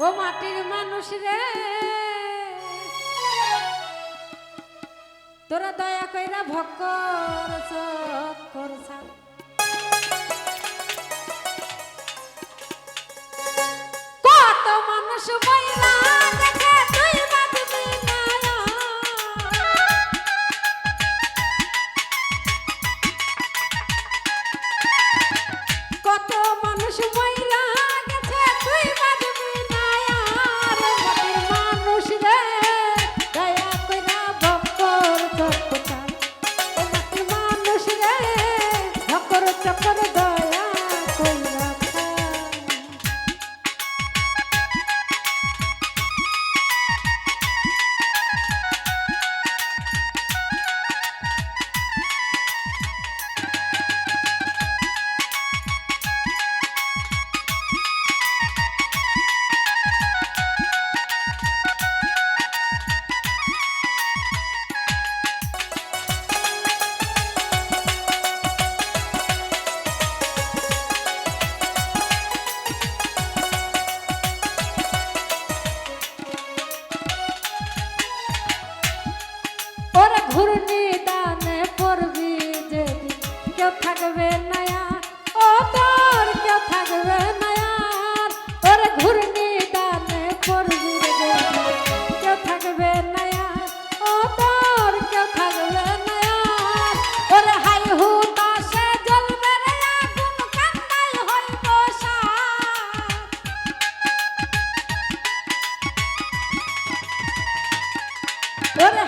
ও মাটির মানুষ রে তোরা দয়া কইরা ভক্কর চক্কর ছাড় কত মানুষ বইলা দেখে তুই বাঁধবি না কত মানুষ বইলা গেছে তুই বাঁধবি না আর মাটির মানুষ রে দয়া কইরা ভক্কর চক্কর ছাড় ও মাটির মানুষ রে ভক্কর চক্কর দয়া কইরা ওরে ঘূর্ণি দানে পড়বি যেদিন কেউ থাকবে নায়া ও তোর কেউ থাকবে নায়া ওরে ঘূর্ণি দানে পড়বি যেদিন কেউ থাকবে নায়া ও তোর কেউ থাকবে নায়া ওরে হাই হুতাশে জ্বলবে রে আগুন কান্দাই হইব সাত ওরে